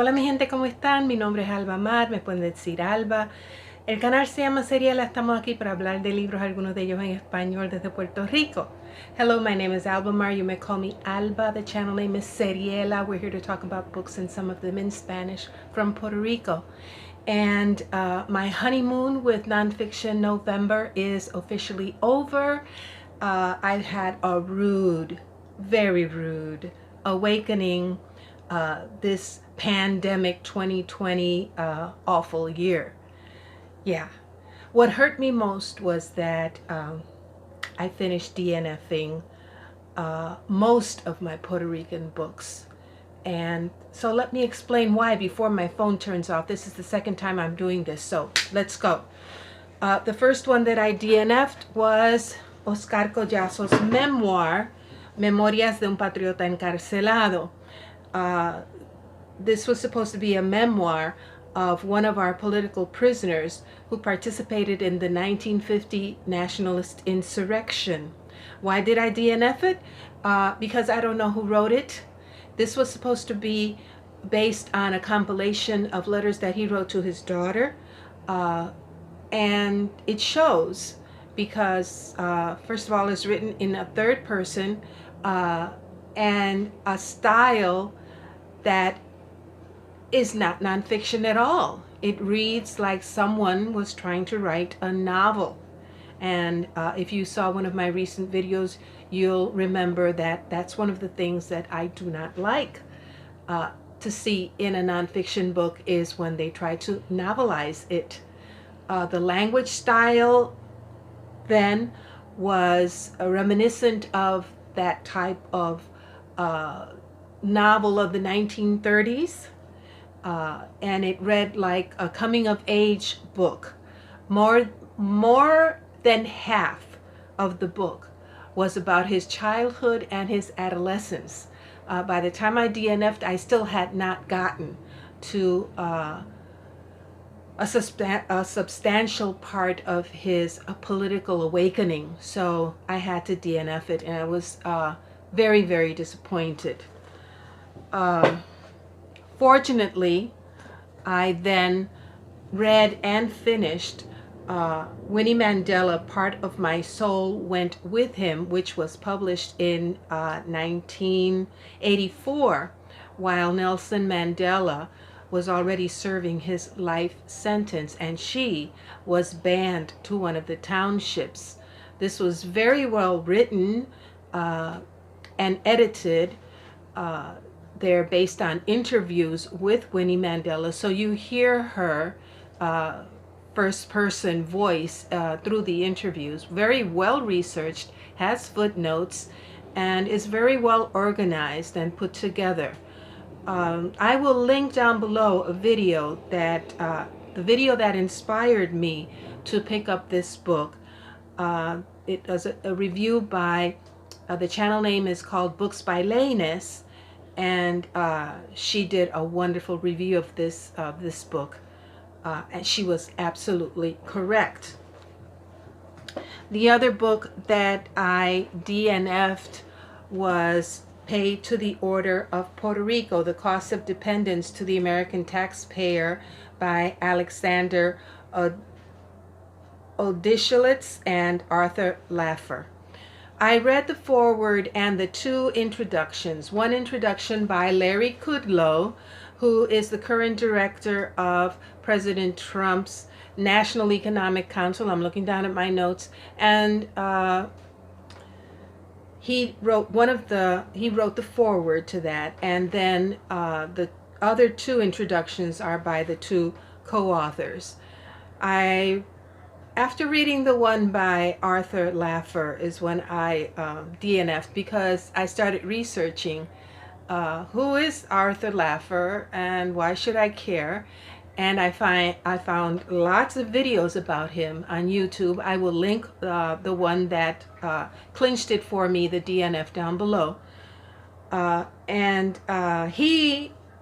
Hola mi gente, ¿cómo están? Mi nombre es Alba Mar, me pueden decir Alba. El canal se llama Seriela, estamos aquí para hablar de libros, algunos de ellos en español desde Puerto Rico. Hello, my name is Alba Mar, you may call me Alba, the channel name is Seriela. We're here to talk about books and some of them in Spanish from Puerto Rico. And my honeymoon with nonfiction November is officially over. I've had a rude, very rude awakening this pandemic 2020 awful year. Yeah. What hurt me most was that I finished DNFing most of my Puerto Rican books. And so let me explain why before my phone turns off. This is the second time I'm doing this, so let's go. The first one that I DNF'd was Oscar Collazo's memoir, Memorias de un patriota encarcelado. This was supposed to be a memoir of one of our political prisoners who participated in the 1950 nationalist insurrection. Why did I DNF it? Because I don't know who wrote it. This was supposed to be based on a compilation of letters that he wrote to his daughter. And it shows because, first of all, it's written in a third person and a style that is not nonfiction at all. It reads like someone was trying to write a novel. And if you saw one of my recent videos, you'll remember that that's one of the things that I do not like to see in a nonfiction book is when they try to novelize it. The language style then was reminiscent of that type of novel of the 1930s. And it read like a coming-of-age book. More than half of the book was about his childhood and his adolescence. By the time I DNF'd, I still had not gotten to a substantial part of his political awakening. So I had to DNF it, and I was very, very disappointed. Fortunately, I then read and finished Winnie Mandela, Part of My Soul Went With Him, which was published in 1984, while Nelson Mandela was already serving his life sentence, and she was banned to one of the townships. This was very well written and edited. They're based on interviews with Winnie Mandela, so you hear her first-person voice through the interviews. Very well researched, has footnotes, and is very well organized and put together. I will link down below a video that the video that inspired me to pick up this book. It was a review by the channel name is called Books by Leynes, and she did a wonderful review of this book. And she was absolutely correct. The other book that I DNF'd was Paid to the Order of Puerto Rico, The Cost of Dependence to the American Taxpayer by Alexander Odishelidze and Arthur Laffer. I read the foreword and the two introductions. One introduction by Larry Kudlow, who is the current director of President Trump's National Economic Council. I'm looking down at my notes, and he wrote the foreword to that, and then the other two introductions are by the two co-authors. After reading the one by Arthur Laffer is when I DNF'd, because I started researching who is Arthur Laffer and why should I care. And I found lots of videos about him on YouTube. I will link the one that clinched it for me, the DNF, down below. Arthur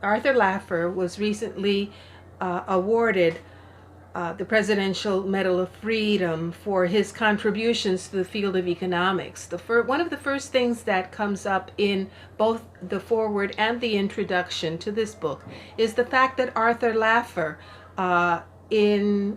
Laffer was recently awarded the Presidential Medal of Freedom for his contributions to the field of economics. One of the first things that comes up in both the foreword and the introduction to this book is the fact that Arthur Laffer in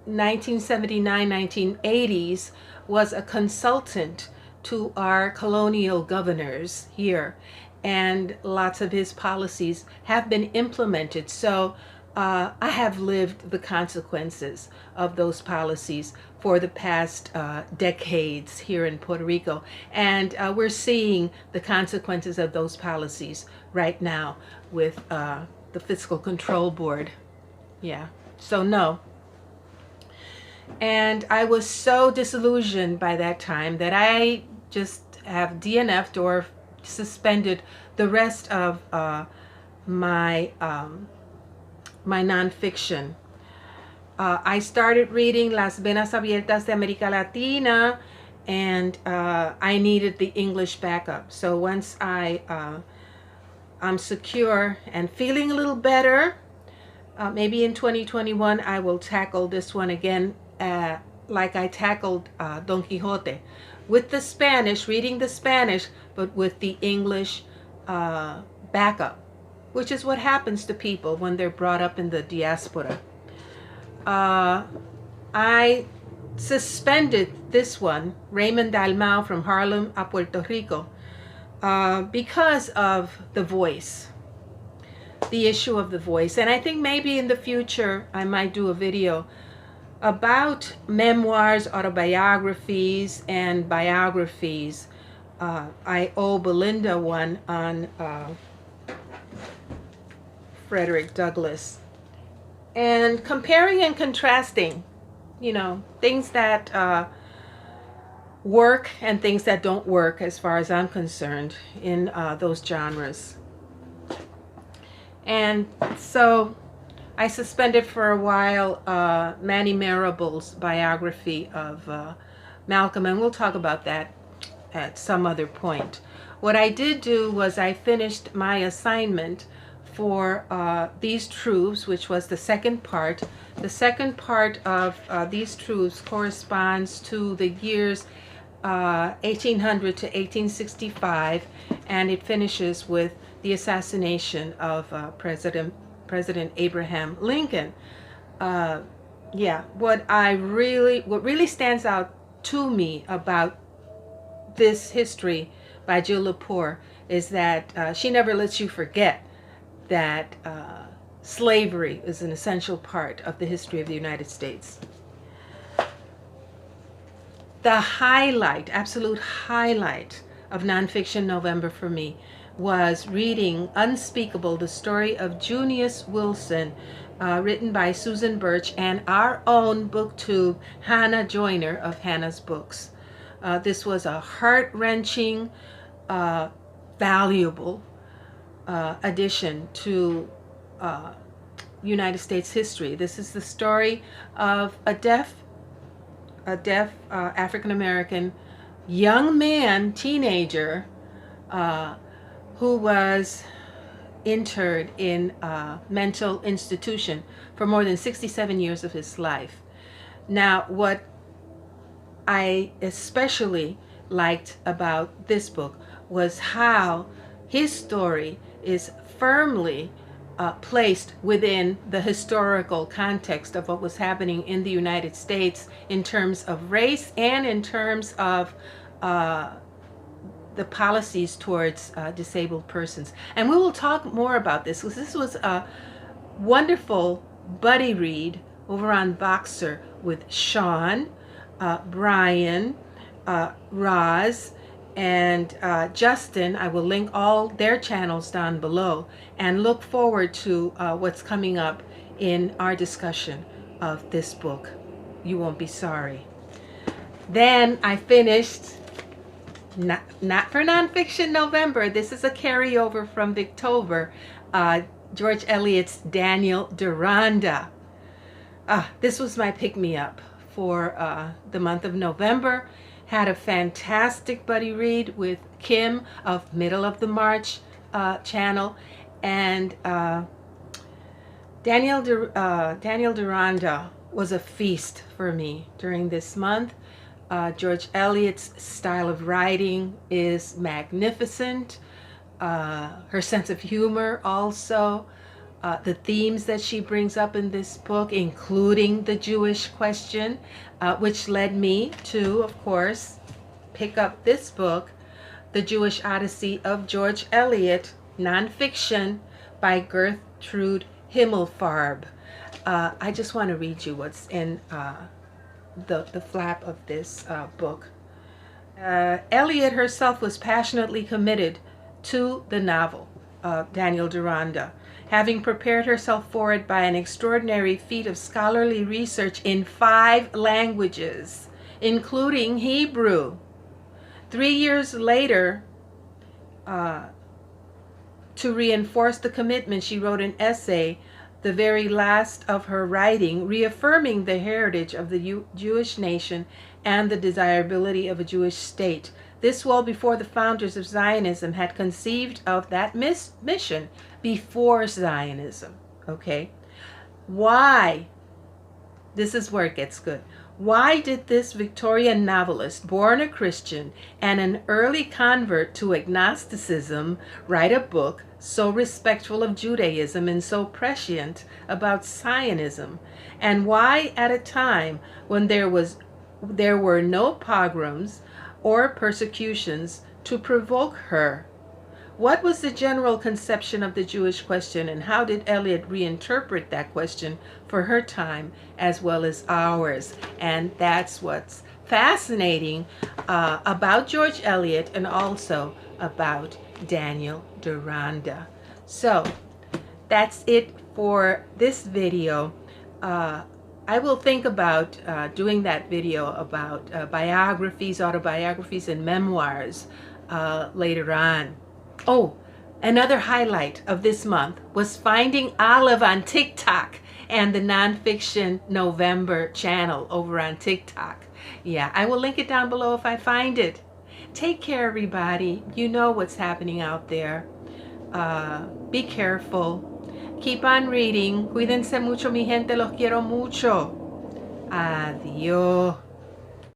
1979-1980s was a consultant to our colonial governors here, and lots of his policies have been implemented. So I have lived the consequences of those policies for the past decades here in Puerto Rico, and we're seeing the consequences of those policies right now with the Fiscal Control Board. Yeah, so no. And I was so disillusioned by that time that I just have DNF'd or suspended the rest of my my nonfiction. I started reading Las Venas Abiertas de América Latina, and I needed the English backup. So once I'm secure and feeling a little better, maybe in 2021 I will tackle this one again, like I tackled Don Quixote, with the Spanish, reading the Spanish, but with the English backup, which is what happens to people when they're brought up in the diaspora. I suspended this one, Raymond Dalmau, from Harlem a Puerto Rico, because of the voice, the issue of the voice. And I think maybe in the future I might do a video about memoirs, autobiographies, and biographies. I owe Belinda one on Frederick Douglass. And comparing and contrasting, you know, things that work and things that don't work as far as I'm concerned in those genres. And so I suspended for a while Manny Marable's biography of Malcolm, and we'll talk about that at some other point. What I did do was I finished my assignment for These Truths, which was the second part. The second part of These Truths corresponds to the years 1800 to 1865, and it finishes with the assassination of President Abraham Lincoln. Yeah, what really stands out to me about this history by Jill Lepore is that she never lets you forget that slavery is an essential part of the history of the United States. The highlight, absolute highlight of nonfiction November for me was reading Unspeakable, the story of Junius Wilson, written by Susan Burch and our own booktube Hannah Joyner of Hannah's Books. This was a heart-wrenching, valuable addition to United States history. This is the story of a deaf African-American young man, teenager, who was interred in a mental institution for more than 67 years of his life. Now, what I especially liked about this book was how his story is firmly placed within the historical context of what was happening in the United States in terms of race and in terms of the policies towards disabled persons. And we will talk more about this, because this was a wonderful buddy read over on Boxer with Sean, Brian, Roz, and Justin. I will link all their channels down below, and look forward to what's coming up in our discussion of this book. You won't be sorry. Then I finished, not for nonfiction November, this is a carryover from Victober, George Eliot's Daniel Deronda. This was my pick-me-up for the month of November. Had a fantastic buddy read with Kim of Middle of the March channel, and Daniel Deronda was a feast for me during this month. George Eliot's style of writing is magnificent. Her sense of humor also. The themes that she brings up in this book, including the Jewish question, which led me to, of course, pick up this book, The Jewish Odyssey of George Eliot, nonfiction by Gertrude Himmelfarb. I just want to read you what's in the flap of this book. Eliot herself was passionately committed to the novel of Daniel Deronda, having prepared herself for it by an extraordinary feat of scholarly research in 5 languages, including Hebrew. 3 years later, to reinforce the commitment, she wrote an essay, the very last of her writing, reaffirming the heritage of the Jewish nation and the desirability of a Jewish state. This well before the founders of Zionism had conceived of that mission before Zionism. Okay? Why? This is where it gets good. Why did this Victorian novelist, born a Christian and an early convert to agnosticism, write a book so respectful of Judaism and so prescient about Zionism? And why, at a time when there were no pogroms or persecutions to provoke her? What was the general conception of the Jewish question, and how did Eliot reinterpret that question for her time as well as ours? And that's what's fascinating about George Eliot and also about Daniel Deronda. So that's it for this video. I will think about doing that video about biographies, autobiographies, and memoirs later on. Oh, another highlight of this month was finding Olive on TikTok and the Nonfiction November channel over on TikTok. Yeah, I will link it down below if I find it. Take care, everybody. You know what's happening out there. Be careful. Keep on reading. Cuídense mucho, mi gente. Los quiero mucho. Adiós.